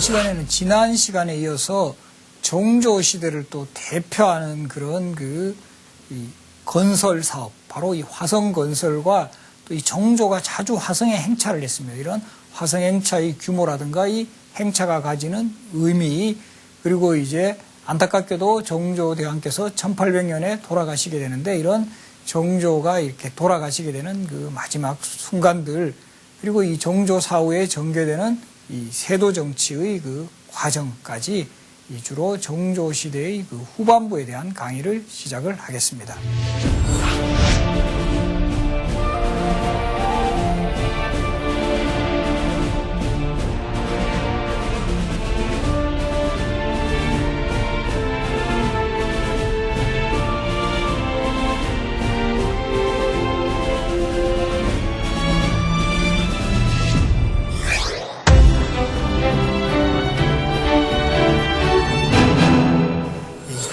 시간에는 지난 시간에 이어서 정조 시대를 또 대표하는 그런 이 건설 사업, 바로 이 화성 건설과 또 이 정조가 자주 화성에 행차를 했습니다. 이런 화성 행차의 규모라든가 이 행차가 가지는 의미, 그리고 이제 안타깝게도 정조대왕께서 1800년에 돌아가시게 되는데, 이런 정조가 이렇게 돌아가시게 되는 그 마지막 순간들, 그리고 이 정조 사후에 전개되는 이 세도 정치의 그 과정까지 이 주로 정조 시대의 그 후반부에 대한 강의를 시작을 하겠습니다.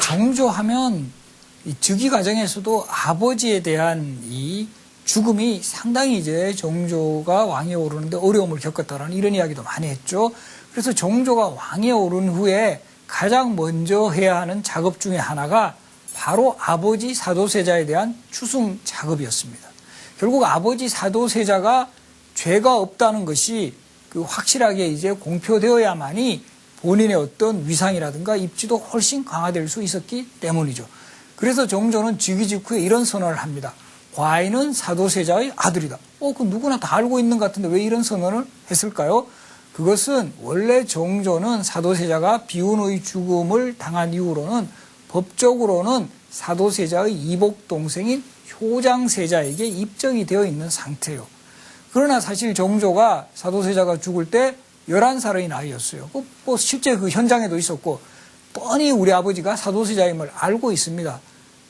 정조하면 이 즉위 과정에서도 아버지에 대한 이 죽음이 상당히 이제 정조가 왕에 오르는데 어려움을 겪었다라는 이런 이야기도 많이 했죠. 그래서 정조가 왕에 오른 후에 가장 먼저 해야 하는 작업 중에 하나가 바로 아버지 사도세자에 대한 추승 작업이었습니다. 결국 아버지 사도세자가 죄가 없다는 것이 그 확실하게 이제 공표되어야만이 본인의 어떤 위상이라든가 입지도 훨씬 강화될 수 있었기 때문이죠. 그래서 정조는 즉위 직후에 이런 선언을 합니다. 과인은 사도세자의 아들이다. 그 누구나 다 알고 있는 것 같은데 왜 이런 선언을 했을까요? 그것은 원래 정조는 사도세자가 비운의 죽음을 당한 이후로는 법적으로는 사도세자의 이복 동생인 효장세자에게 입정이 되어 있는 상태예요. 그러나 사실 정조가 사도세자가 죽을 때 11살의 나이였어요. 실제 그 현장에도 있었고 뻔히 우리 아버지가 사도세자임을 알고 있습니다.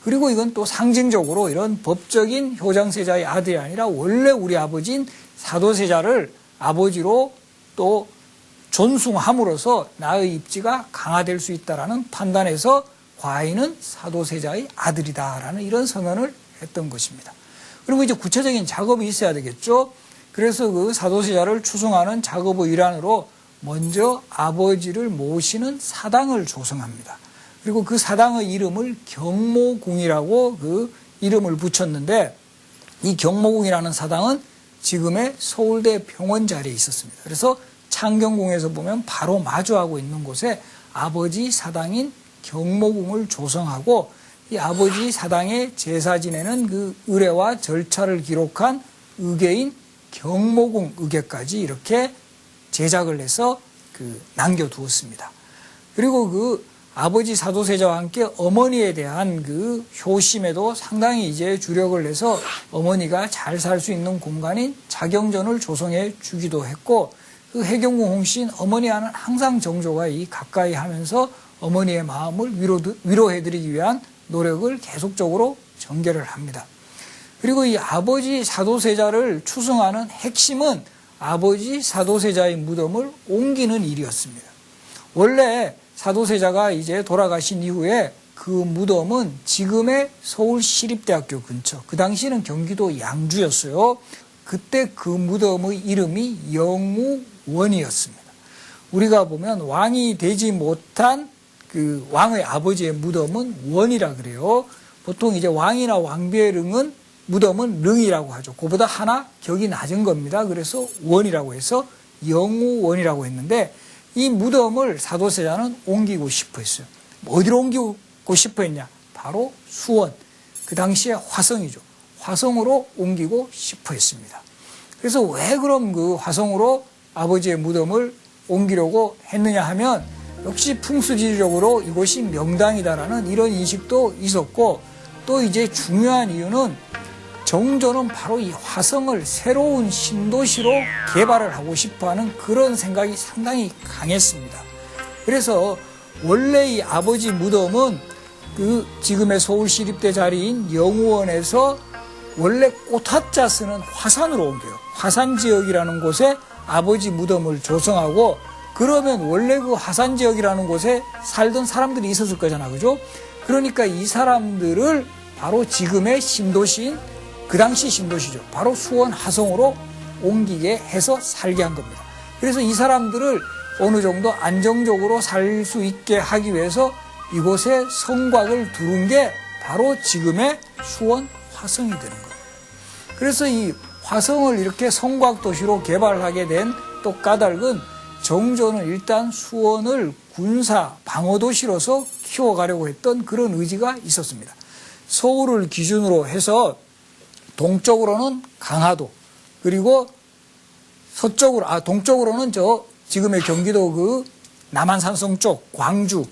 그리고 이건 또 상징적으로 이런 법적인 효장세자의 아들이 아니라 원래 우리 아버지인 사도세자를 아버지로 또 존숭함으로써 나의 입지가 강화될 수 있다라는 판단에서 과인은 사도세자의 아들이다라는 이런 선언을 했던 것입니다. 그리고 이제 구체적인 작업이 있어야 되겠죠. 그래서 그 사도세자를 추승하는 작업의 일환으로 먼저 아버지를 모시는 사당을 조성합니다. 그리고 그 사당의 이름을 경모궁이라고 그 이름을 붙였는데, 이 경모궁이라는 사당은 지금의 서울대 병원 자리에 있었습니다. 그래서 창경궁에서 보면 바로 마주하고 있는 곳에 아버지 사당인 경모궁을 조성하고, 이 아버지 사당에 제사 지내는 그 의례와 절차를 기록한 의궤인 경모궁 의궤까지 이렇게 제작을 해서 남겨두었습니다. 그리고 그 아버지 사도세자와 함께 어머니에 대한 그 효심에도 상당히 이제 주력을 해서 어머니가 잘 살 수 있는 공간인 자경전을 조성해 주기도 했고, 그 해경궁 홍신 어머니와는 항상 정조가 가까이 하면서 어머니의 마음을 위로해드리기 위한 노력을 계속적으로 전개를 합니다. 그리고 이 아버지 사도세자를 추승하는 핵심은 아버지 사도세자의 무덤을 옮기는 일이었습니다. 원래 사도세자가 이제 돌아가신 이후에 그 무덤은 지금의 서울시립대학교 근처, 그 당시에는 경기도 양주였어요. 그때 그 무덤의 이름이 영우원이었습니다. 우리가 보면 왕이 되지 못한 그 왕의 아버지의 무덤은 원이라 그래요. 보통 이제 왕이나 왕비의 무덤은 릉이라고 하죠. 그보다 하나 격이 낮은 겁니다. 그래서 원이라고 해서 영우원이라고 했는데, 이 무덤을 사도세자는 옮기고 싶어 했어요. 어디로 옮기고 싶어 했냐? 바로 수원. 그 당시에 화성이죠. 화성으로 옮기고 싶어 했습니다. 그래서 왜 그럼 그 화성으로 아버지의 무덤을 옮기려고 했느냐 하면, 역시 풍수지리적으로 이곳이 명당이다라는 이런 인식도 있었고, 또 이제 중요한 이유는 정조는 바로 이 화성을 새로운 신도시로 개발을 하고 싶어하는 그런 생각이 상당히 강했습니다. 그래서 원래 이 아버지 무덤은 그 지금의 서울시립대 자리인 영우원에서 원래 꽃화자 쓰는 화산으로 옮겨요. 화산지역이라는 곳에 아버지 무덤을 조성하고, 그러면 원래 그 화산지역이라는 곳에 살던 사람들이 있었을 거잖아, 그죠? 그러니까 이 사람들을 바로 지금의 신도시인, 그 당시 신도시죠. 바로 수원 화성으로 옮기게 해서 살게 한 겁니다. 그래서 이 사람들을 어느 정도 안정적으로 살 수 있게 하기 위해서 이곳에 성곽을 두른 게 바로 지금의 수원 화성이 되는 거예요. 그래서 이 화성을 이렇게 성곽 도시로 개발하게 된 또 까닭은 정조는 일단 수원을 군사 방어 도시로서 키워가려고 했던 그런 의지가 있었습니다. 서울을 기준으로 해서 동쪽으로는 강화도, 그리고 동쪽으로는 지금의 경기도 그 남한산성 쪽 광주,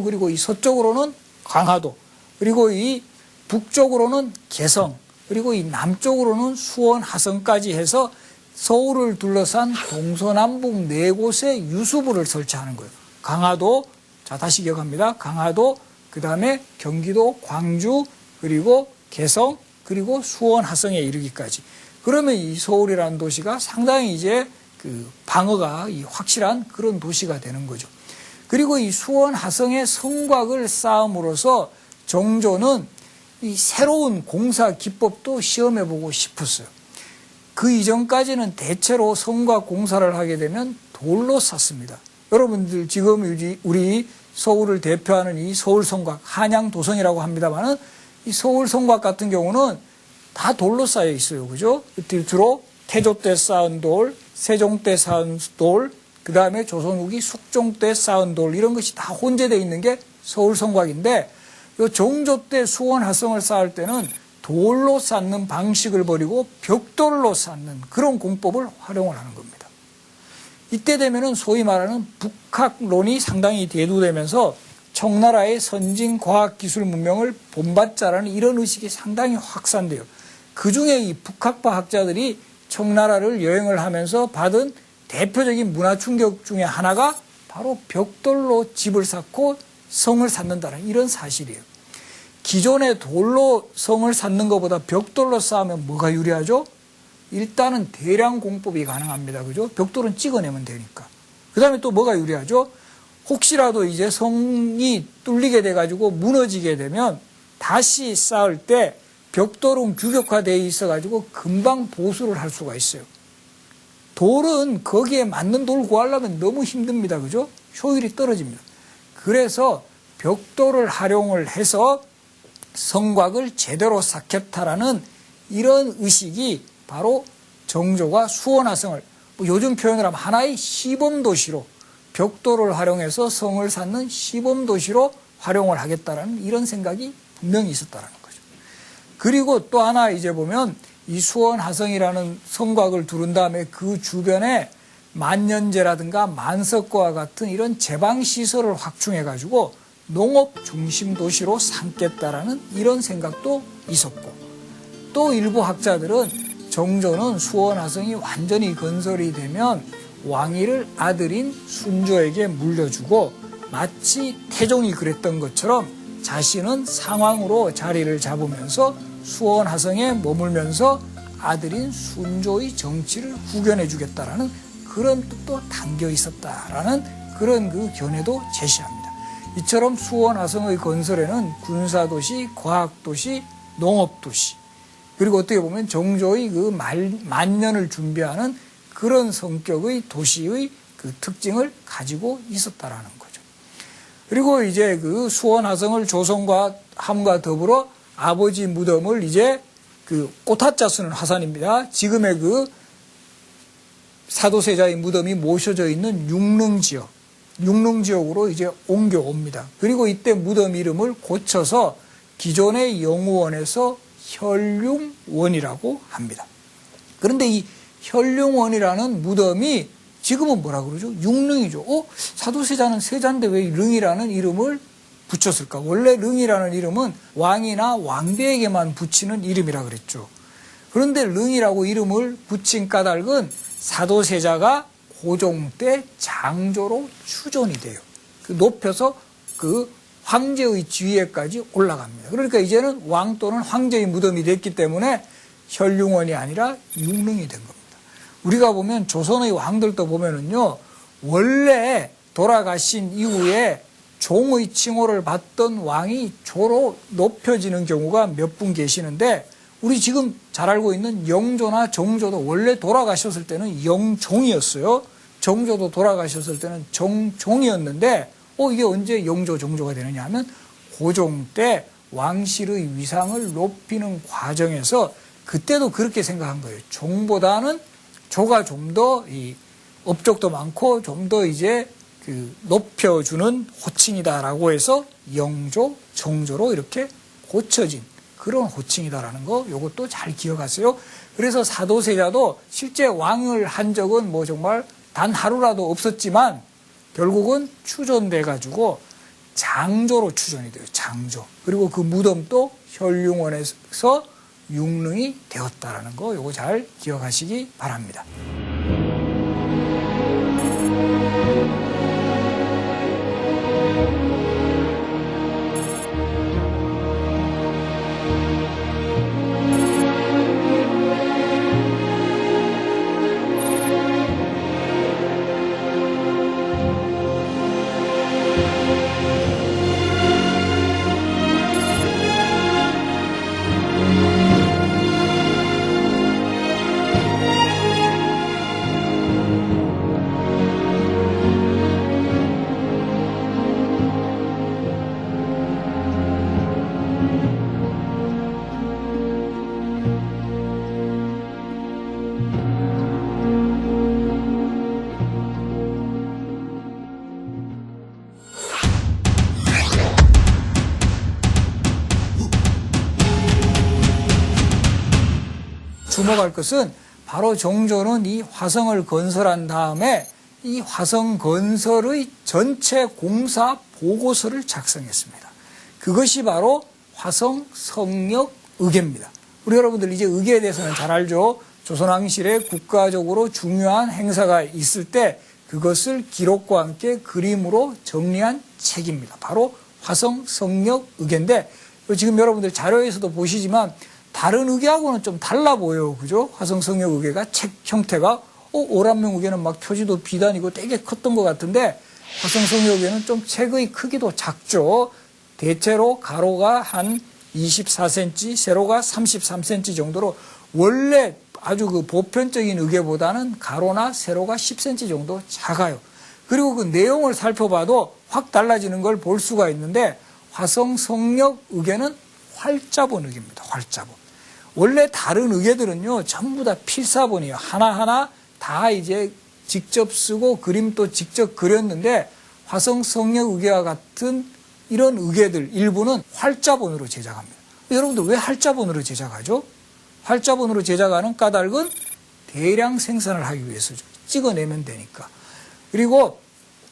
그리고 이 서쪽으로는 강화도, 그리고 이 북쪽으로는 개성, 그리고 이 남쪽으로는 수원, 화성까지 해서 서울을 둘러싼 동서남북 네 곳에 유수부를 설치하는 거예요. 강화도, 자 다시 기억합니다. 강화도, 그 다음에 경기도, 광주, 그리고 개성, 그리고 수원, 화성에 이르기까지. 그러면 이 서울이라는 도시가 상당히 이제 그 방어가 확실한 그런 도시가 되는 거죠. 그리고 이 수원, 화성의 성곽을 쌓음으로써 정조는 이 새로운 공사 기법도 시험해보고 싶었어요. 그 이전까지는 대체로 성곽 공사를 하게 되면 돌로 쌓습니다. 여러분들 지금 우리 서울을 대표하는 이 서울성곽, 한양도성이라고 합니다만은 이 서울성곽 같은 경우는 다 돌로 쌓여 있어요. 그죠? 주로 태조 때 쌓은 돌, 세종 때 쌓은 돌, 그 다음에 조선 후기 숙종 때 쌓은 돌, 이런 것이 다 혼재되어 있는 게 서울성곽인데, 요 정조 때 수원, 화성을 쌓을 때는 돌로 쌓는 방식을 버리고 벽돌로 쌓는 그런 공법을 활용을 하는 겁니다. 이때 되면은 소위 말하는 북학론이 상당히 대두되면서 청나라의 선진 과학기술 문명을 본받자라는 이런 의식이 상당히 확산돼요. 그중에 이 북학파 학자들이 청나라를 여행을 하면서 받은 대표적인 문화 충격 중에 하나가 바로 벽돌로 집을 쌓고 성을 쌓는다는 이런 사실이에요. 기존의 돌로 성을 쌓는 것보다 벽돌로 쌓으면 뭐가 유리하죠? 일단은 대량 공법이 가능합니다. 그죠? 벽돌은 찍어내면 되니까. 그 다음에 또 뭐가 유리하죠? 혹시라도 이제 성이 뚫리게 돼가지고 무너지게 되면 다시 쌓을 때 벽돌은 규격화되어 있어가지고 금방 보수를 할 수가 있어요. 돌은 거기에 맞는 돌 구하려면 너무 힘듭니다. 그죠? 효율이 떨어집니다. 그래서 벽돌을 활용을 해서 성곽을 제대로 쌓겠다라는 이런 의식이 바로 정조가 수원, 화성을 요즘 표현을 하면 하나의 시범도시로 벽돌을 활용해서 성을 쌓는 시범도시로 활용을 하겠다라는 이런 생각이 분명히 있었다는 거죠. 그리고 또 하나 이제 보면 이 수원, 화성이라는 성곽을 두른 다음에 그 주변에 만년제라든가 만석과와 같은 이런 제방시설을 확충해가지고 농업 중심 도시로 삼겠다라는 이런 생각도 있었고, 또 일부 학자들은 정조는 수원, 화성이 완전히 건설이 되면 왕위를 아들인 순조에게 물려주고 마치 태종이 그랬던 것처럼 자신은 상왕으로 자리를 잡으면서 수원, 화성에 머물면서 아들인 순조의 정치를 구견해 주겠다라는 그런 뜻도 담겨 있었다라는 그런 그 견해도 제시합니다. 이처럼 수원, 화성의 건설에는 군사도시, 과학도시, 농업도시, 그리고 어떻게 보면 정조의 그 만년을 준비하는 그런 성격의 도시의 그 특징을 가지고 있었다라는 거죠. 그리고 이제 그 수원, 화성을 조선과 함과 더불어 아버지 무덤을 이제 그 오타자 쓰는 화산입니다. 지금의 그 사도세자의 무덤이 모셔져 있는 육릉지역으로 이제 옮겨옵니다. 그리고 이때 무덤 이름을 고쳐서 기존의 영우원에서 혈융원이라고 합니다. 그런데 이 혈융원이라는 무덤이 지금은 뭐라 그러죠? 육릉이죠. 사도세자는 세자인데 왜 릉이라는 이름을 붙였을까? 원래 릉이라는 이름은 왕이나 왕비에게만 붙이는 이름이라 그랬죠. 그런데 릉이라고 이름을 붙인 까닭은 사도세자가 고종 때 장조로 추존이 돼요. 높여서 그 황제의 지위에까지 올라갑니다. 그러니까 이제는 왕 또는 황제의 무덤이 됐기 때문에 혈융원이 아니라 육릉이 된 겁니다. 우리가 보면 조선의 왕들도 보면은요, 원래 돌아가신 이후에 종의 칭호를 받던 왕이 조로 높여지는 경우가 몇 분 계시는데, 우리 지금 잘 알고 있는 영조나 정조도 원래 돌아가셨을 때는 영종이었어요. 정조도 돌아가셨을 때는 정종이었는데 이게 언제 영조, 정조가 되느냐 하면 고종 때 왕실의 위상을 높이는 과정에서 그때도 그렇게 생각한 거예요. 종보다는 조가 좀 더 이 업적도 많고 좀 더 이제 그 높여주는 호칭이다라고 해서 영조, 정조로 이렇게 고쳐진 그런 호칭이다라는 거 요것도 잘 기억하세요. 그래서 사도세자도 실제 왕을 한 적은 뭐 정말 단 하루라도 없었지만 결국은 추존돼 가지고 장조로 추존이 돼요. 장조. 그리고 그 무덤도 혈융원에서 융릉이 되었다라는 거 요거 잘 기억하시기 바랍니다. 주목할 것은 바로 정조는 이 화성을 건설한 다음에 이 화성 건설의 전체 공사 보고서를 작성했습니다. 그것이 바로 화성 성역 의궤입니다. 우리 여러분들 이제 의궤에 대해서는 잘 알죠. 조선왕실에 국가적으로 중요한 행사가 있을 때 그것을 기록과 함께 그림으로 정리한 책입니다. 바로 화성 성역 의궤인데 지금 여러분들 자료에서도 보시지만 다른 의궤하고는 좀 달라 보여요. 그죠? 화성 성역 의궤가 책 형태가 오란명 의궤는 막 표지도 비단이고 되게 컸던 것 같은데 화성 성역 의궤는 좀 책의 크기도 작죠. 대체로 가로가 한 24cm, 세로가 33cm 정도로 원래 아주 그 보편적인 의궤보다는 가로나 세로가 10cm 정도 작아요. 그리고 그 내용을 살펴봐도 확 달라지는 걸 볼 수가 있는데 화성 성역 의궤는 활자본 의궤입니다. 활자본. 원래 다른 의궤들은요 전부 다 필사본이에요. 하나하나 다 이제 직접 쓰고 그림도 직접 그렸는데 화성 성역 의궤와 같은 이런 의궤들 일부는 활자본으로 제작합니다. 여러분들 왜 활자본으로 제작하죠? 활자본으로 제작하는 까닭은 대량 생산을 하기 위해서죠. 찍어내면 되니까. 그리고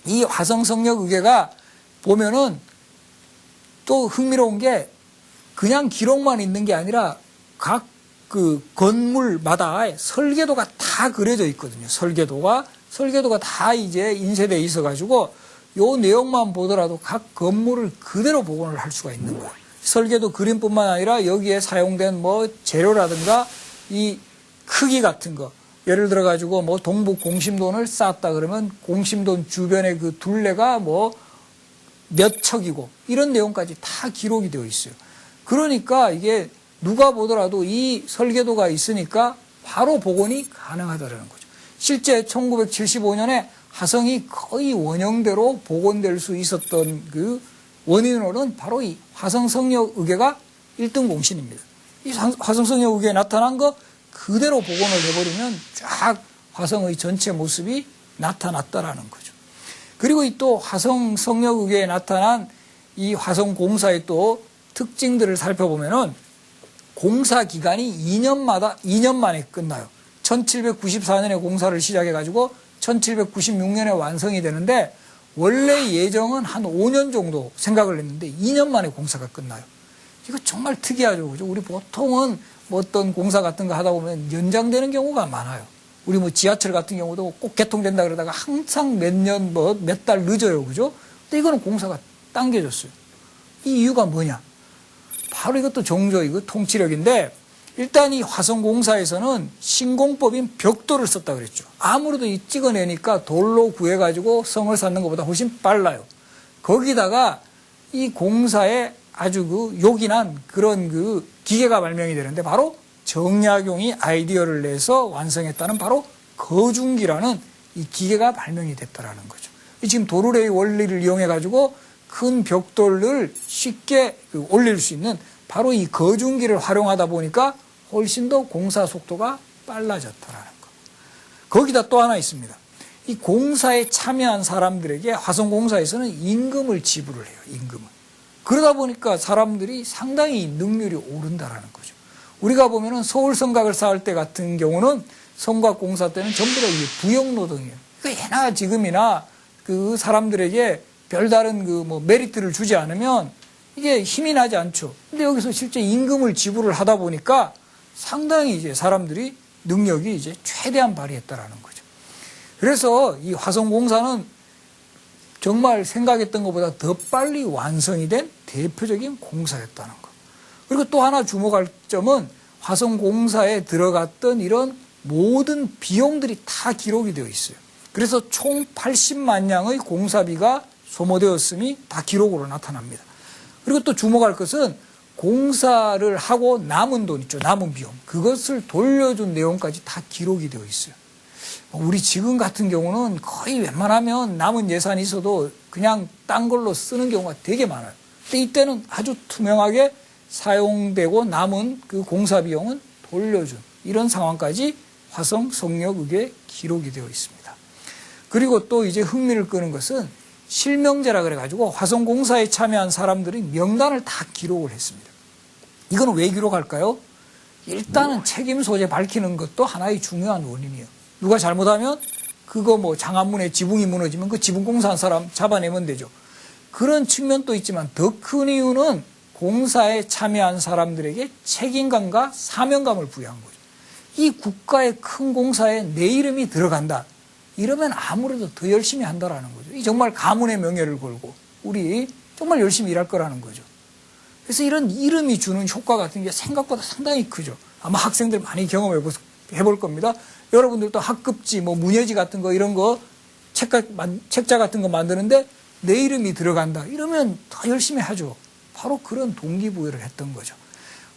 이 화성 성역 의궤가 보면은 또 흥미로운 게 그냥 기록만 있는 게 아니라 각 그 건물마다 설계도가 다 그려져 있거든요. 설계도가 다 이제 인쇄되어 있어가지고 요 내용만 보더라도 각 건물을 그대로 복원을 할 수가 있는 거예요. 설계도 그림뿐만 아니라 여기에 사용된 뭐 재료라든가 이 크기 같은 거. 예를 들어 가지고 뭐 동북 공심돈을 쌓았다 그러면 공심돈 주변의 그 둘레가 뭐 몇 척이고 이런 내용까지 다 기록이 되어 있어요. 그러니까 이게 누가 보더라도 이 설계도가 있으니까 바로 복원이 가능하다는 거죠. 실제 1975년에 화성이 거의 원형대로 복원될 수 있었던 그 원인으로는 바로 이 화성 성역 의궤가 1등 공신입니다. 이 화성 성역 의궤에 나타난 거 그대로 복원을 해버리면 쫙 화성의 전체 모습이 나타났다라는 거죠. 그리고 또 화성 성역 의궤에 나타난 이 화성 공사의 또 특징들을 살펴보면은 공사 기간이 2년 만에 끝나요. 1794년에 공사를 시작해가지고 1796년에 완성이 되는데 원래 예정은 한 5년 정도 생각을 했는데 2년 만에 공사가 끝나요. 이거 정말 특이하죠. 그죠? 우리 보통은 뭐 어떤 공사 같은 거 하다 보면 연장되는 경우가 많아요. 우리 뭐 지하철 같은 경우도 꼭 개통된다 그러다가 항상 몇 년, 뭐 몇 달 늦어요. 그죠? 근데 이거는 공사가 당겨졌어요. 이 이유가 뭐냐? 바로 이것도 정조 이거 통치력인데 일단 이 화성공사에서는 신공법인 벽돌을 썼다 그랬죠. 아무래도 이 찍어내니까 돌로 구해가지고 성을 쌓는 것보다 훨씬 빨라요. 거기다가 이 공사에 아주 그 요긴한 그런 그 기계가 발명이 되는데 바로 정약용이 아이디어를 내서 완성했다는 바로 거중기라는 이 기계가 발명이 됐다라는 거죠. 지금 도르래의 원리를 이용해 가지고 큰 벽돌을 쉽게 올릴 수 있는 바로 이 거중기를 활용하다 보니까 훨씬 더 공사 속도가 빨라졌다라는 거. 거기다 또 하나 있습니다. 이 공사에 참여한 사람들에게 화성공사에서는 임금을 지불을 해요. 임금을. 그러다 보니까 사람들이 상당히 능률이 오른다라는 거죠. 우리가 보면은 서울 성곽을 쌓을 때 같은 경우는 성곽 공사 때는 전부 다 이게 부역노동이에요. 그러니까 예나 지금이나 그 사람들에게 별다른 그 뭐 메리트를 주지 않으면 이게 힘이 나지 않죠. 근데 여기서 실제 임금을 지불을 하다 보니까 상당히 이제 사람들이 능력이 이제 최대한 발휘했다라는 거죠. 그래서 이 화성공사는 정말 생각했던 것보다 더 빨리 완성이 된 대표적인 공사였다는 거. 그리고 또 하나 주목할 점은 화성공사에 들어갔던 이런 모든 비용들이 다 기록이 되어 있어요. 그래서 총 80만 냥의 공사비가 소모되었음이 다 기록으로 나타납니다. 그리고 또 주목할 것은 공사를 하고 남은 돈 있죠. 남은 비용. 그것을 돌려준 내용까지 다 기록이 되어 있어요. 우리 지금 같은 경우는 거의 웬만하면 남은 예산이 있어도 그냥 딴 걸로 쓰는 경우가 되게 많아요. 근데 이때는 아주 투명하게 사용되고 남은 그 공사 비용은 돌려준 이런 상황까지 화성 성역의궤에 기록이 되어 있습니다. 그리고 또 이제 흥미를 끄는 것은 실명제라 그래가지고 화성공사에 참여한 사람들이 명단을 다 기록을 했습니다. 이건 왜 기록할까요? 일단은 책임 소재 밝히는 것도 하나의 중요한 원인이에요. 누가 잘못하면 그거 뭐 장안문에 지붕이 무너지면 그 지붕 공사한 사람 잡아내면 되죠. 그런 측면도 있지만 더 큰 이유는 공사에 참여한 사람들에게 책임감과 사명감을 부여한 거죠. 이 국가의 큰 공사에 내 이름이 들어간다. 이러면 아무래도 더 열심히 한다라는 거죠. 이 정말 가문의 명예를 걸고 우리 정말 열심히 일할 거라는 거죠. 그래서 이런 이름이 주는 효과 같은 게 생각보다 상당히 크죠. 아마 학생들 많이 경험해 볼 겁니다. 여러분들도 학급지, 뭐 문예지 같은 거 이런 거 책자 같은 거 만드는데 내 이름이 들어간다. 이러면 더 열심히 하죠. 바로 그런 동기부여를 했던 거죠.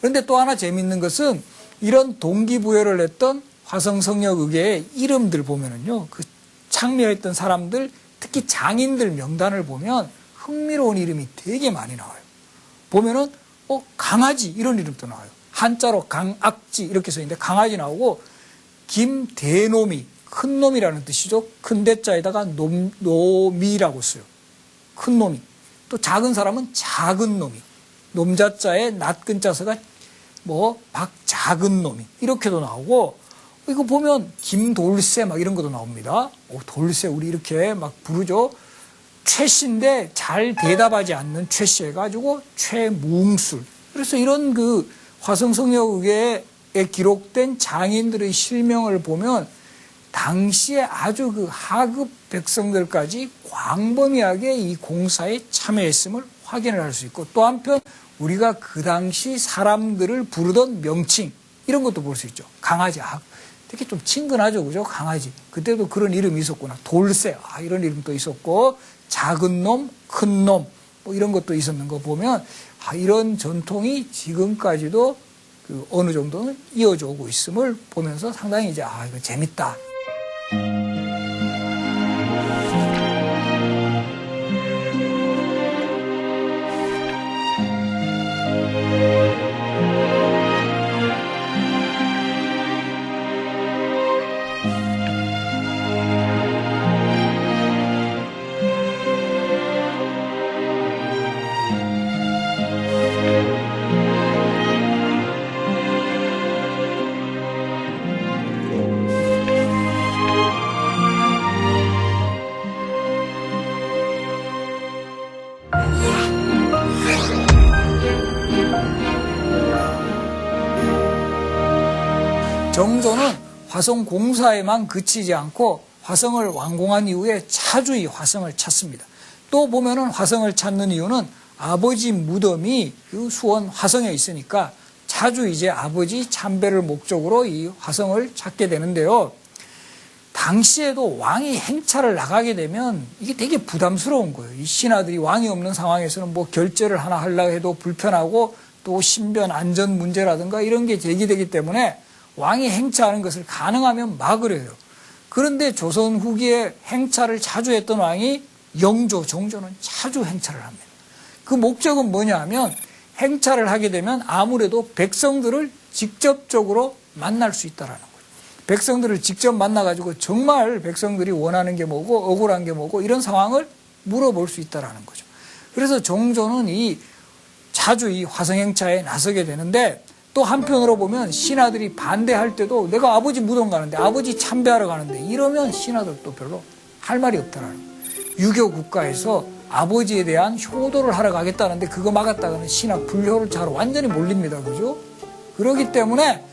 그런데 또 하나 재밌는 것은 이런 동기부여를 했던 화성성역의궤의 이름들 보면은요, 그 참여했던 사람들, 특히 장인들 명단을 보면 흥미로운 이름이 되게 많이 나와요. 보면은, 강아지, 이런 이름도 나와요. 한자로 강악지, 이렇게 써있는데 강아지 나오고, 김대놈이, 큰 놈이라는 뜻이죠. 큰 대자에다가 놈이라고 써요. 큰 놈이. 또 작은 사람은 작은 놈이. 놈자자에 낫근자서가 박작은 놈이. 이렇게도 나오고, 이거 보면 김돌쇠 막 이런 것도 나옵니다. 돌쇠 우리 이렇게 막 부르죠. 최씨인데 잘 대답하지 않는 최씨 해가지고 최뭉술. 그래서 이런 그 화성성역의궤에 기록된 장인들의 실명을 보면 당시에 아주 그 하급 백성들까지 광범위하게 이 공사에 참여했음을 확인을 할 수 있고, 또 한편 우리가 그 당시 사람들을 부르던 명칭 이런 것도 볼 수 있죠. 강아지, 되게 좀 친근하죠, 그죠? 강아지. 그때도 그런 이름이 있었구나. 돌쇠, 이런 이름도 있었고, 작은 놈, 큰 놈, 뭐 이런 것도 있었는 거 보면, 이런 전통이 지금까지도 그 어느 정도는 이어져 오고 있음을 보면서 상당히 이제, 이거 재밌다. 정조는 화성 공사에만 그치지 않고 화성을 완공한 이후에 자주히 화성을 찾습니다. 또 보면은 화성을 찾는 이유는 아버지 무덤이 그 수원 화성에 있으니까 자주 이제 아버지 참배를 목적으로 이 화성을 찾게 되는데요. 당시에도 왕이 행차를 나가게 되면 이게 되게 부담스러운 거예요. 이 신하들이 왕이 없는 상황에서는 뭐 결제를 하나 하려고 해도 불편하고 또 신변 안전 문제라든가 이런 게 제기되기 때문에 왕이 행차하는 것을 가능하면 막으려 해요. 그런데 조선 후기에 행차를 자주 했던 왕이 영조, 정조는 자주 행차를 합니다. 그 목적은 뭐냐 하면 행차를 하게 되면 아무래도 백성들을 직접적으로 만날 수 있다라는 거예요. 백성들을 직접 만나가지고 정말 백성들이 원하는 게 뭐고 억울한 게 뭐고 이런 상황을 물어볼 수 있다라는 거죠. 그래서 정조는 자주 이 화성행차에 나서게 되는데 또 한편으로 보면 신하들이 반대할 때도 내가 아버지 무덤 가는데 아버지 참배하러 가는데 이러면 신하들도 별로 할 말이 없다라는 거예요. 유교 국가에서 아버지에 대한 효도를 하러 가겠다는데 그거 막았다가는 신하 불효를 잘 완전히 몰립니다. 그죠? 그렇기 때문에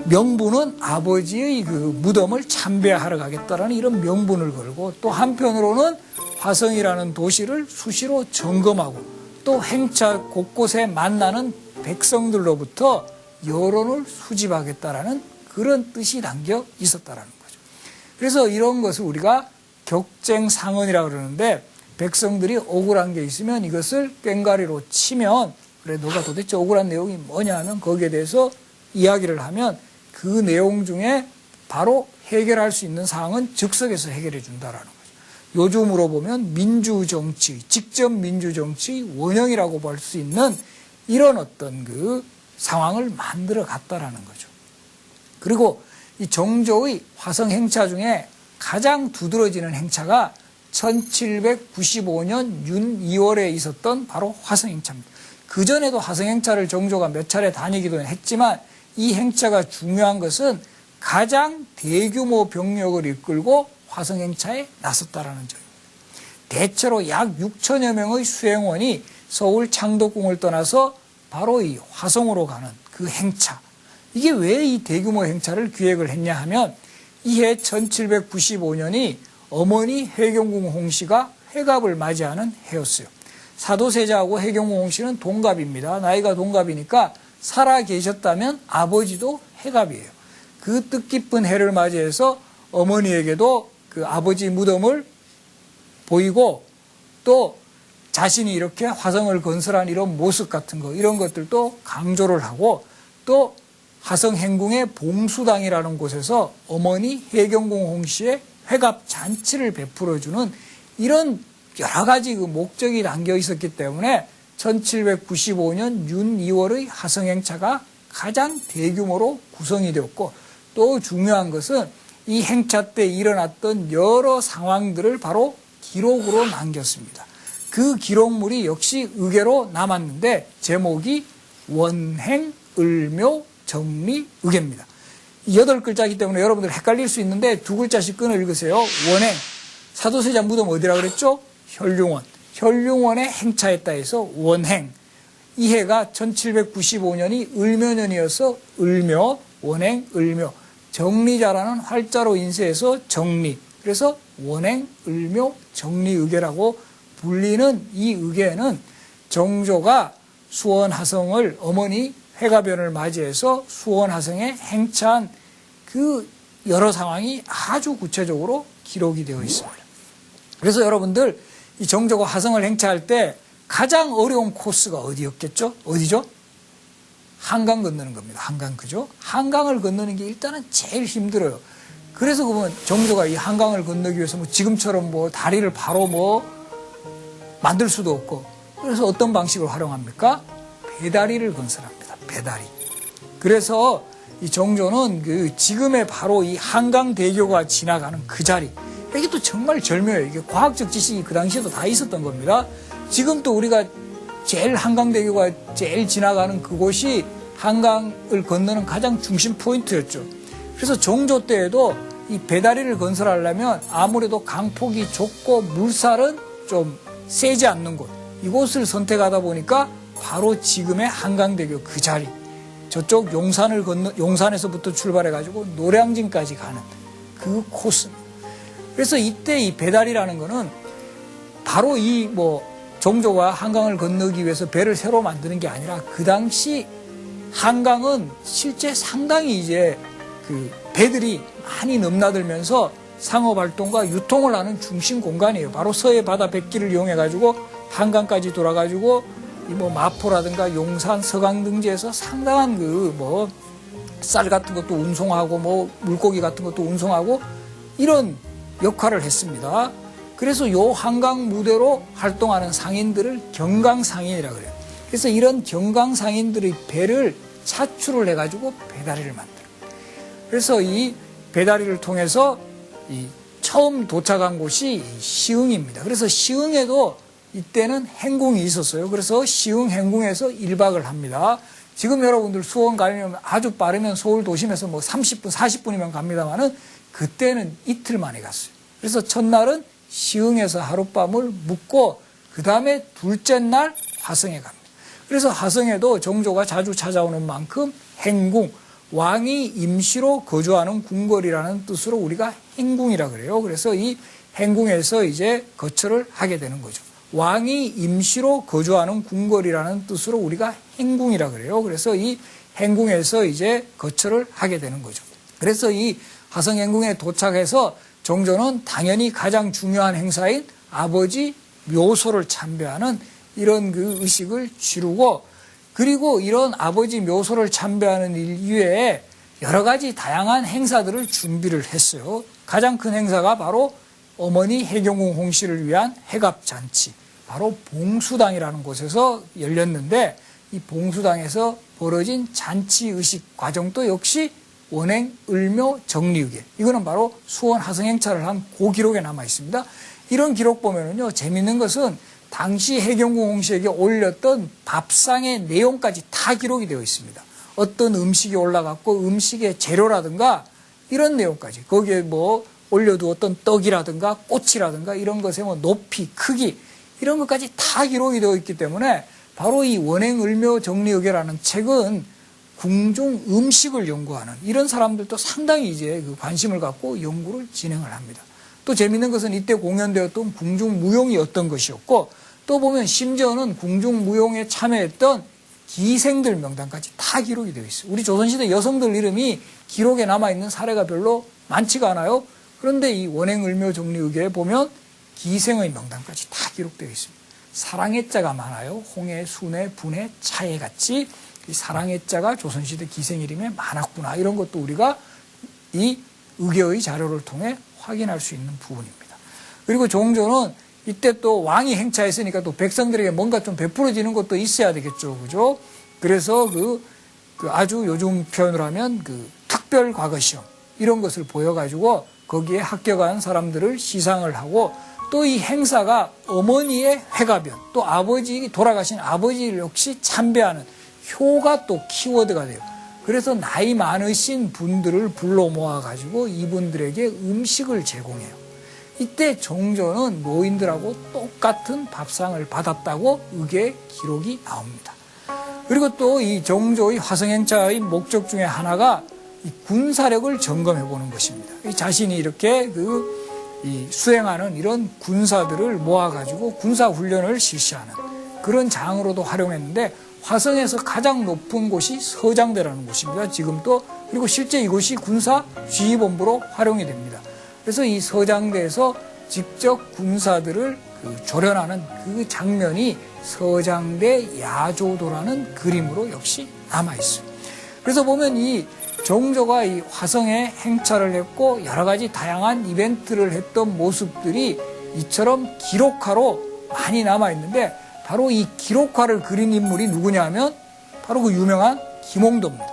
명분은 아버지의 그 무덤을 참배하러 가겠다라는 이런 명분을 걸고 또 한편으로는 화성이라는 도시를 수시로 점검하고 또 행차 곳곳에 만나는 백성들로부터 여론을 수집하겠다라는 그런 뜻이 담겨 있었다라는 거죠. 그래서 이런 것을 우리가 격쟁상언이라고 그러는데 백성들이 억울한 게 있으면 이것을 꽹과리로 치면 그래 너가 도대체 억울한 내용이 뭐냐 하는 거기에 대해서 이야기를 하면 그 내용 중에 바로 해결할 수 있는 사항은 즉석에서 해결해 준다라는 거죠. 요즘으로 보면 민주정치, 직접 민주정치의 원형이라고 볼 수 있는 이런 어떤 그 상황을 만들어 갔다라는 거죠. 그리고 이 정조의 화성 행차 중에 가장 두드러지는 행차가 1795년 윤 2월에 있었던 바로 화성 행차입니다. 그전에도 화성 행차를 정조가 몇 차례 다니기도 했지만 이 행차가 중요한 것은 가장 대규모 병력을 이끌고 화성 행차에 나섰다라는 점입니다. 대체로 약 6천여 명의 수행원이 서울 창덕궁을 떠나서 바로 이 화성으로 가는 그 행차. 이게 왜 이 대규모 행차를 기획을 했냐 하면 이해 1795년이 어머니 해경궁 홍씨가 회갑을 맞이하는 해였어요. 사도세자하고 해경궁 홍씨는 동갑입니다. 나이가 동갑이니까 살아 계셨다면 아버지도 회갑이에요. 그 뜻깊은 해를 맞이해서 어머니에게도 그 아버지 무덤을 보이고 또 자신이 이렇게 화성을 건설한 이런 모습 같은 거 이런 것들도 강조를 하고 또 화성행궁의 봉수당이라는 곳에서 어머니 해경궁 홍씨의 회갑 잔치를 베풀어주는 이런 여러 가지 그 목적이 담겨 있었기 때문에 1795년 윤 2월의 화성행차가 가장 대규모로 구성이 되었고 또 중요한 것은 이 행차 때 일어났던 여러 상황들을 바로 기록으로 남겼습니다. 그 기록물이 역시 의계로 남았는데 제목이 원행, 을묘, 정리, 의계입니다. 8글자이기 때문에 여러분들 헷갈릴 수 있는데 2글자씩 끊어 읽으세요. 원행, 사도세자 무덤 어디라 그랬죠? 혈룡원. 혈룡원에 행차했다 해서 원행. 이 해가 1795년이 을묘년이어서 을묘, 원행, 을묘. 정리자라는 활자로 인쇄해서 정리. 그래서 원행, 을묘, 정리의계라고 불리는 이 의계는 정조가 수원화성을 어머니 회가변을 맞이해서 수원화성에 행차한 그 여러 상황이 아주 구체적으로 기록이 되어 있습니다. 그래서 여러분들 이 정조가 화성을 행차할 때 가장 어려운 코스가 어디였겠죠? 어디죠? 한강 건너는 겁니다. 한강, 그죠? 한강을 건너는 게 일단은 제일 힘들어요. 그래서 그러면 정조가 이 한강을 건너기 위해서 뭐 지금처럼 뭐 다리를 바로 뭐 만들 수도 없고 그래서 어떤 방식을 활용합니까? 배다리를 건설합니다. 배다리. 그래서 이 정조는 그 지금의 바로 이 한강대교가 지나가는 그 자리. 이게 또 정말 절묘해요. 이게 과학적 지식이 그 당시에도 다 있었던 겁니다. 지금 또 우리가 제일 한강대교가 제일 지나가는 그곳이 한강을 건너는 가장 중심 포인트였죠. 그래서 정조 때에도 이 배다리를 건설하려면 아무래도 강폭이 좁고 물살은 좀 세지 않는 곳. 이곳을 선택하다 보니까 바로 지금의 한강대교 그 자리. 저쪽 용산에서부터 출발해가지고 노량진까지 가는 그 코스입니다. 그래서 이때 이 배다리라는 거는 바로 이 정조가 한강을 건너기 위해서 배를 새로 만드는 게 아니라 그 당시 한강은 실제 상당히 이제 그 배들이 많이 넘나들면서 상업활동과 유통을 하는 중심 공간이에요. 바로 서해 바다 뱃길을 이용해가지고 한강까지 돌아가지고 마포라든가 용산, 서강 등지에서 상당한 쌀 같은 것도 운송하고 물고기 같은 것도 운송하고 이런 역할을 했습니다. 그래서 요 한강 무대로 활동하는 상인들을 경강상인이라고 그래요. 그래서 이런 경강상인들의 배를 차출을 해가지고 배다리를 만들어요. 그래서 이 배다리를 통해서 이 처음 도착한 곳이 시흥입니다. 그래서 시흥에도 이때는 행궁이 있었어요. 그래서 시흥 행궁에서 1박을 합니다. 지금 여러분들 수원 가면 아주 빠르면 서울 도심에서 뭐 30분, 40분이면 갑니다만은 그때는 이틀 만에 갔어요. 그래서 첫날은 시흥에서 하룻밤을 묵고 그 다음에 둘째 날 화성에 갑니다. 그래서 화성에도 정조가 자주 찾아오는 만큼 행궁, 왕이 임시로 거주하는 궁궐이라는 뜻으로 우리가 행궁이라 그래요. 그래서 이 행궁에서 이제 거처를 하게 되는 거죠. 왕이 임시로 거주하는 궁궐이라는 뜻으로 우리가 행궁이라 그래요. 그래서 이 행궁에서 이제 거처를 하게 되는 거죠. 그래서 이 화성 행궁에 도착해서 정조는 당연히 가장 중요한 행사인 아버지 묘소를 참배하는 이런 그 의식을 치르고, 그리고 이런 아버지 묘소를 참배하는 일 이외에 여러 가지 다양한 행사들을 준비를 했어요. 가장 큰 행사가 바로 어머니 해경궁 홍씨를 위한 회갑잔치, 바로 봉수당이라는 곳에서 열렸는데, 이 봉수당에서 벌어진 잔치의식 과정도 역시 원행, 을묘, 정리의계, 이거는 바로 수원 화성행차를 한 그 기록에 남아 있습니다. 이런 기록 보면은요, 재밌는 것은 당시 해경궁 홍씨에게 올렸던 밥상의 내용까지 다 기록이 되어 있습니다. 어떤 음식이 올라갔고 음식의 재료라든가 이런 내용까지, 거기에 뭐 올려두었던 떡이라든가 꽃이라든가 이런 것의 뭐 높이, 크기 이런 것까지 다 기록이 되어 있기 때문에 바로 이 원행, 을묘, 정리의계라는 책은 궁중 음식을 연구하는 이런 사람들도 상당히 이제 그 관심을 갖고 연구를 진행을 합니다. 또 재밌는 것은 이때 공연되었던 궁중 무용이 어떤 것이었고, 또 보면 심지어는 궁중 무용에 참여했던 기생들 명단까지 다 기록이 되어 있어요. 우리 조선시대 여성들 이름이 기록에 남아있는 사례가 별로 많지가 않아요. 그런데 이 원행, 을묘, 정리의계에 보면 기생의 명단까지 다 기록되어 있습니다. 사랑의 자가 많아요. 홍해, 순해, 분해, 차해 같이 이 사랑의 자가 조선시대 기생 이름에 많았구나. 이런 것도 우리가 이 의계의 자료를 통해 확인할 수 있는 부분입니다. 그리고 정조는 이때 또 왕이 행차했으니까 또 백성들에게 뭔가 좀 베풀어지는 것도 있어야 되겠죠. 그죠? 그래서 그 아주 요즘 표현을 하면 그 특별 과거 시험 이런 것을 보여가지고 거기에 합격한 사람들을 시상을 하고, 또 이 행사가 어머니의 회가변, 또 돌아가신 아버지를 역시 참배하는 효가 또 키워드가 돼요. 그래서 나이 많으신 분들을 불러 모아가지고 이분들에게 음식을 제공해요. 이때 정조는 노인들하고 똑같은 밥상을 받았다고 의계 기록이 나옵니다. 그리고 또 이 정조의 화성행차의 목적 중에 하나가 이 군사력을 점검해 보는 것입니다. 자신이 이렇게 수행하는 이런 군사들을 모아가지고 군사훈련을 실시하는 그런 장으로도 활용했는데, 화성에서 가장 높은 곳이 서장대라는 곳입니다. 지금도. 그리고 실제 이곳이 군사지휘본부로 활용이 됩니다. 그래서 이 서장대에서 직접 군사들을 조련하는 그 장면이 서장대 야조도라는 그림으로 역시 남아있어요. 그래서 보면 이 정조가 이 화성에 행차를 했고 여러 가지 다양한 이벤트를 했던 모습들이 이처럼 기록화로 많이 남아있는데, 바로 이 기록화를 그린 인물이 누구냐 하면 바로 그 유명한 김홍도입니다.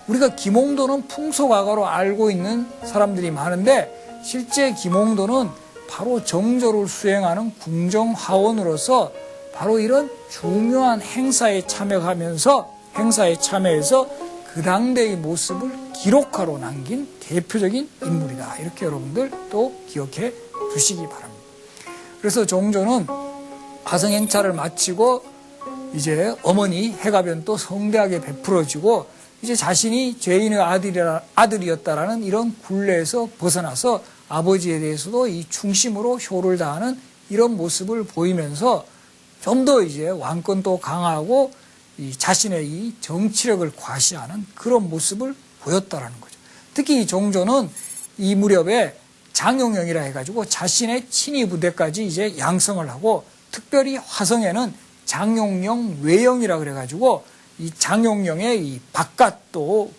우리가 김홍도는 풍소과거로 알고 있는 사람들이 많은데, 실제 김홍도는 바로 정조를 수행하는 궁정화원으로서 바로 이런 중요한 행사에 참여해서 그 당대의 모습을 기록화로 남긴 대표적인 인물이다. 이렇게 여러분들 또 기억해 두시기 바랍니다. 그래서 정조는 화성행차를 마치고 이제 어머니 해가변도 성대하게 베풀어지고, 이제 자신이 죄인의 아들이었다라는 이런 굴레에서 벗어나서 아버지에 대해서도 이 충심으로 효를 다하는 이런 모습을 보이면서 좀 더 이제 왕권도 강하고 이 자신의 이 정치력을 과시하는 그런 모습을 보였다라는 거죠. 특히 이 정조는 이 무렵에 장용영이라 해가지고 자신의 친위 부대까지 이제 양성을 하고, 특별히 화성에는 장용영 외영이라 그래가지고 이 장용영의 이 바깥 또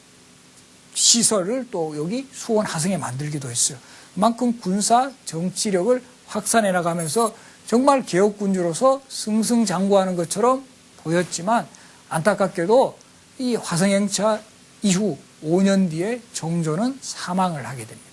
시설을 또 여기 수원 화성에 만들기도 했어요. 그만큼 군사 정치력을 확산해 나가면서 정말 개혁군주로서 승승장구하는 것처럼 보였지만 안타깝게도 이 화성행차 이후 5년 뒤에 정조는 사망을 하게 됩니다.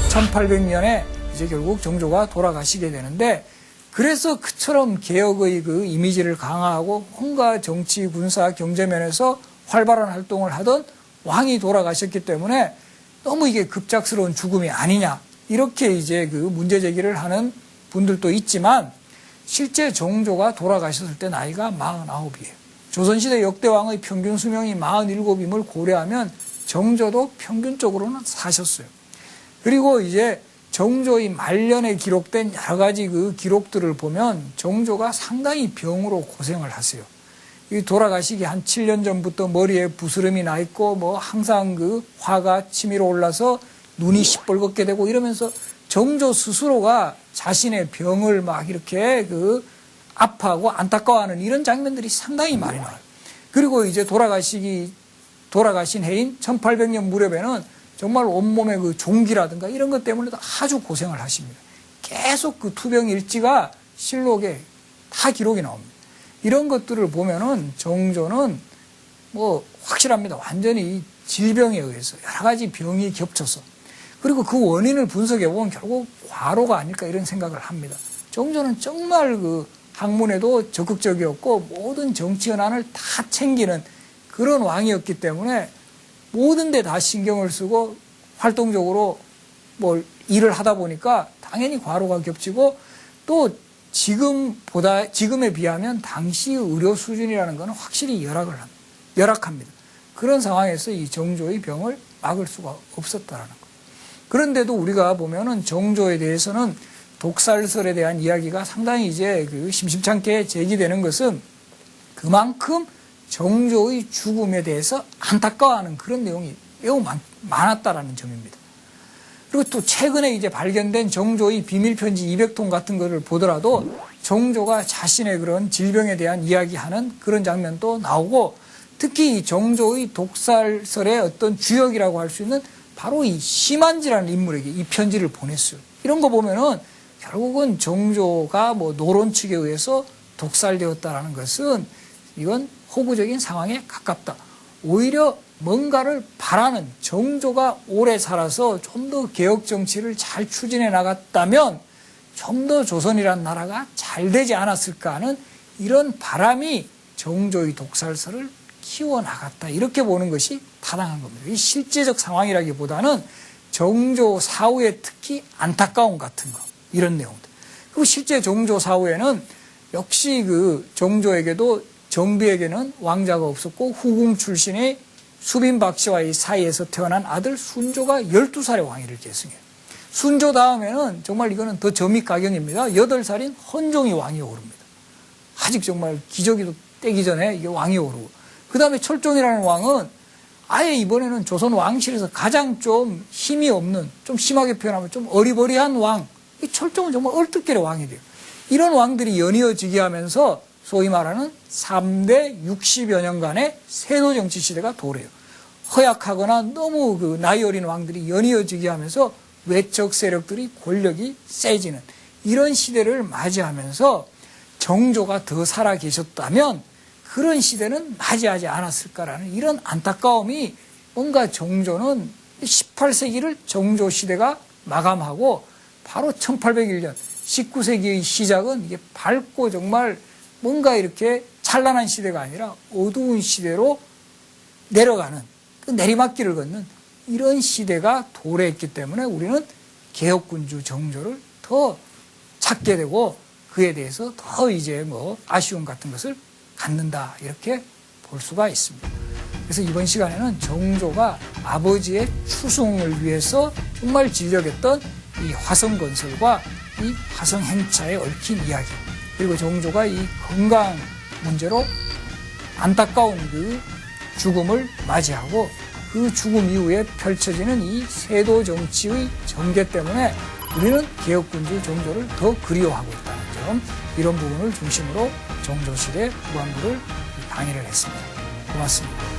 1800년에 이제 결국 정조가 돌아가시게 되는데, 그래서 그처럼 개혁의 그 이미지를 강화하고 온갖 정치, 군사, 경제 면에서 활발한 활동을 하던 왕이 돌아가셨기 때문에 너무 이게 급작스러운 죽음이 아니냐, 이렇게 이제 그 문제 제기를 하는 분들도 있지만, 실제 정조가 돌아가셨을 때 나이가 49이에요. 조선시대 역대왕의 평균 수명이 47임을 고려하면 정조도 평균적으로는 사셨어요. 그리고 이제 정조의 말년에 기록된 여러 가지 그 기록들을 보면 정조가 상당히 병으로 고생을 하세요. 이 돌아가시기 한 7년 전부터 머리에 부스럼이 나 있고, 뭐 항상 그 화가 치밀어 올라서 눈이 시뻘겋게 되고 이러면서 정조 스스로가 자신의 병을 막 이렇게 그 아파하고 안타까워하는 이런 장면들이 상당히 많이 나와요. 그리고 이제 돌아가신 해인 1800년 무렵에는 정말 온몸의 그 종기라든가 이런 것 때문에도 아주 고생을 하십니다. 계속 그 투병일지가 실록에 다 기록이 나옵니다. 이런 것들을 보면은 정조는 뭐 확실합니다. 완전히 질병에 의해서 여러 가지 병이 겹쳐서, 그리고 그 원인을 분석해 보면 결국 과로가 아닐까 이런 생각을 합니다. 정조는 정말 그 학문에도 적극적이었고 모든 정치 현안을 다 챙기는 그런 왕이었기 때문에 모든 데 다 신경을 쓰고 활동적으로 뭐 일을 하다 보니까 당연히 과로가 겹치고, 또 지금에 비하면 당시 의료 수준이라는 것은 확실히 열악합니다. 그런 상황에서 이 정조의 병을 막을 수가 없었다라는 것. 그런데도 우리가 보면은 정조에 대해서는 독살설에 대한 이야기가 상당히 이제 그 심심찮게 제기되는 것은 그만큼 정조의 죽음에 대해서 안타까워하는 그런 내용이 매우 많았다라는 점입니다. 그리고 또 최근에 이제 발견된 정조의 비밀편지 200통 같은 것을 보더라도 정조가 자신의 그런 질병에 대한 이야기하는 그런 장면도 나오고, 특히 이 정조의 독살설의 어떤 주역이라고 할 수 있는 바로 이 심한지라는 인물에게 이 편지를 보냈어요. 이런 거 보면은 결국은 정조가 뭐 노론 측에 의해서 독살되었다라는 것은 이건 호구적인 상황에 가깝다. 오히려 뭔가를 바라는, 정조가 오래 살아서 좀 더 개혁 정치를 잘 추진해 나갔다면 좀 더 조선이라는 나라가 잘 되지 않았을까 하는 이런 바람이 정조의 독살설을 키워나갔다, 이렇게 보는 것이 타당한 겁니다. 이 실제적 상황이라기보다는 정조 사후에 특히 안타까움 같은 거, 이런 내용들. 그리고 실제 정조 사후에는 역시 그 정조에게도, 정비에게는 왕자가 없었고 후궁 출신의 수빈 박씨와의 사이에서 태어난 아들 순조가 12살의 왕위를 계승해요. 순조 다음에는 정말 이거는 더 점입가경입니다. 8살인 헌종이 왕위에 오릅니다. 아직 정말 기저귀도 떼기 전에 이게 왕위에 오르고, 그 다음에 철종이라는 왕은 아예 이번에는 조선 왕실에서 가장 좀 힘이 없는, 좀 심하게 표현하면 좀 어리버리한 왕, 이 철종은 정말 얼뜻결에 왕이 돼요. 이런 왕들이 연이어지게 하면서 소위 말하는 3대 60여 년간의 세도 정치 시대가 도래요. 허약하거나 너무 그 나이 어린 왕들이 연이어지게 하면서 외적 세력들이 권력이 세지는 이런 시대를 맞이하면서 정조가 더 살아 계셨다면 그런 시대는 맞이하지 않았을까라는 이런 안타까움이, 뭔가 정조는 18세기를 정조 시대가 마감하고 바로 1801년 19세기의 시작은 이게 밝고 정말 뭔가 이렇게 찬란한 시대가 아니라 어두운 시대로 내려가는, 그 내리막길을 걷는 이런 시대가 도래했기 때문에 우리는 개혁군주 정조를 더 찾게 되고 그에 대해서 더 이제 뭐 아쉬움 같은 것을 갖는다, 이렇게 볼 수가 있습니다. 그래서 이번 시간에는 정조가 아버지의 추승을 위해서 정말 진력했던 이 화성건설과 이 화성행차에 얽힌 이야기, 그리고 정조가 이 건강 문제로 안타까운 그 죽음을 맞이하고 그 죽음 이후에 펼쳐지는 이 세도 정치의 전개 때문에 우리는 개혁군주 정조를 더 그리워하고 있다는 점, 이런 부분을 중심으로 정조시대 후반부를 강의를 했습니다. 고맙습니다.